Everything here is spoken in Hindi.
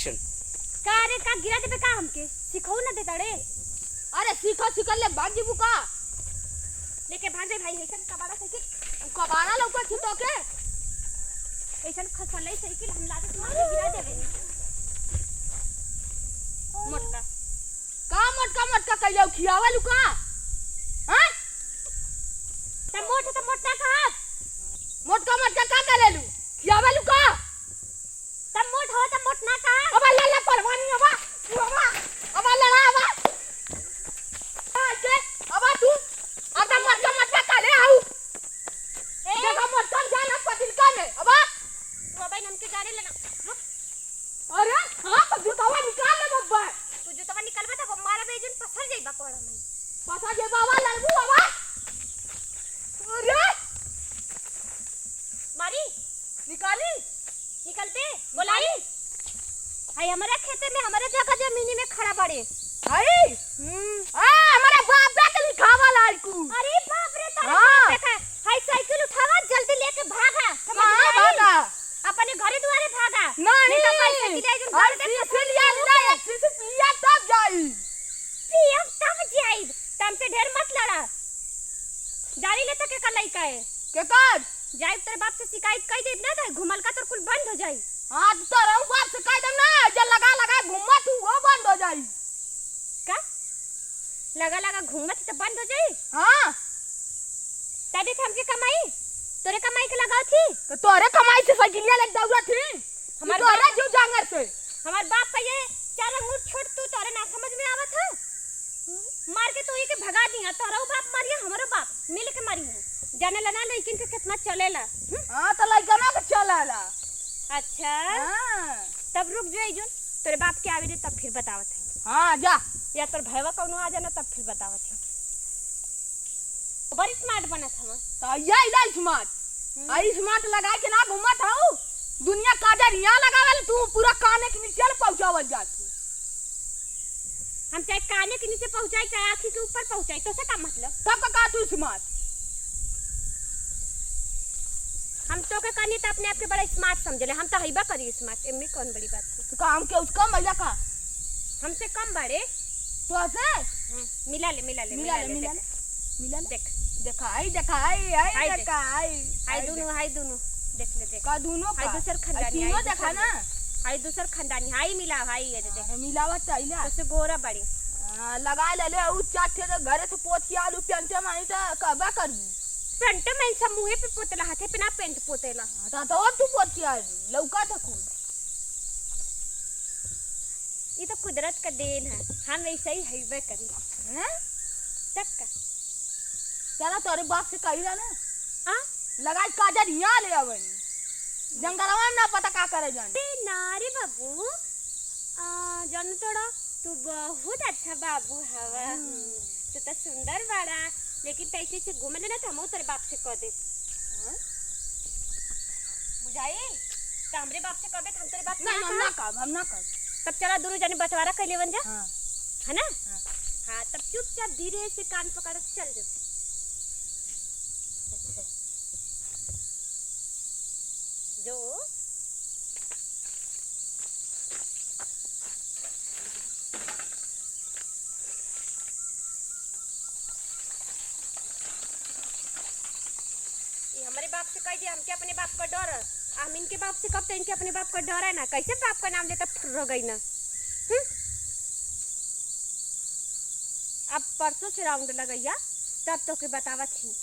एक्शन। का रे का गिरा दे का हमके सिखाऊ ना देता रे। अरे सीखा सीखल ले भाग जीबू का लेके भाग दे भाई ऐसन कबाड़ा साइकिल कबाड़ा लौका छितो के ऐसन खसले साइकिल हम लादे तुम्हारे गिरा देवे मोटका का मोटका मोटका कहियो खियावा लुका हां त मोटा का मोटका मोटका का करेलू खियावा लुका त मोट हो त मोट ना का अब ले परवानी अब लड़ा अब आके अब तू आता मोटका मोटका का ले आऊ ए देखा मोटका जाना पतिल का में अब मोबाइल हमके गाड़ी लेना अरे हां तो जूतावा निकाल ले बब्बा तू जूतावा निकालबा त मारा बेजन पसर जाइबा कोड़ा में पता जे बाबा लड़बू बाबा अरे मारी निकाली निकलते बोलाई हाय हमारे खेते में हमारे जगह जमीनी में खड़ा पड़े हाय हमारा बाप के लिखावा लाइकू अरे बाप रे तारा हाँ। देखा हाय साइकिल उठावा जल्दी लेके भागा कहां भागा अपने घरे द्वारे भागा नहीं तो पैसे की दे जो घर दे पिया नहीं पिया तब जाई पिया तब जाई तम से ढेर मत लड़ा गाड़ी लेते के कलाई का है के कर जाई तेरे बाप से शिकायत कई देब ना तो घुमल का तो कुल बंद हो जाई हां तो रहू बाप से कह दम ना जे लगा घुमा तू वो बंद हो जाई का लगा घूमत तो बंद हो जाई हां तबे से हमके कमाई तोरे कमाई के लगाओ थी तो तोरे कमाई से साइकिलिया ले दौड़ा थी हमार तोरे जो जांगर से हमार बाप का ये चार अंगूठ छोड़ तू तोरे ना समझ में आवत है मार के तो ये के भगा दिया तोरो बाप मारिया हमरो बाप मिल के मारी है जाने लना लेकिन के कितना चलेला हां तो लइका ना के चलाला अच्छा हां तब रुक जाई जोन तोरे बाप के आवे दे तब फिर बतावत है हां जा या तोर भैया कौनो आ जाना तब फिर बतावत है बड़ी स्मार्ट बनत हम तो ये ले स्मार्ट आई स्मार्ट लगा के ना घुमत हूं दुनिया काजर यहां लगावल तू पूरा काने के नीचे पहुंचावल जा तू हम चाहे काने के नीचे पहुंचाई चाहे आंखी के ऊपर पहुंचाई तो से का मतलब तब का तू स्मार्ट हम तो के कहनी तो अपने आप के बड़ा स्मार्ट समझले हम तो हईबा करी स्मार्ट एमे कौन बड़ी बात है तो काम के उसका मजा का हमसे कम बड़े तो से मिला ले देख दिखाई हाय दोनों देख ले देख का दोनों हाय दूसर खानदानी तीनों देखा ना हाय दूसर खानदानी हाय मिला भाई ये देख मिलावट चाहिए तो से गोरा बड़ी लगा ले उ चाटे तो घरे से पोत के आलू पेंटे मानी तो कबा करबू पेंट में सब मुंह पे पोतेला हाथे पे ना पेंट पोतेला तो तू पोत के आलू लौका तो खूब ये तो कुदरत का देन है हम ऐसे ही हईबे करी हैं तब का चला तोरे बाप से कहिला ना हां लगा काजर यहां ले आवनी जंगलवा में ना पता का करे जान ना रे बाबू जान तोड़ा तू बहुत अच्छा बाबू हवा तू तो सुंदर बड़ा लेकिन तैसे से घूम लेना तो हम तेरे बाप से कह दे बुझाई तो हमरे बाप से कह दे हम तेरे बाप से हम ना कर तब चला दोनों जने बंटवारा कर लेवन जा हां है ना हां तब चुपचाप धीरे से कान पकड़ के चल जा अच्छा जो हमारे बाप से कह दिया हमके अपने बाप का डर हम इनके बाप से कब तो इनके अपने बाप का डर है ना कैसे बाप का नाम लेकर फुर्र गई ना अब परसों से राउंड लगैया तब तो के बतावा थी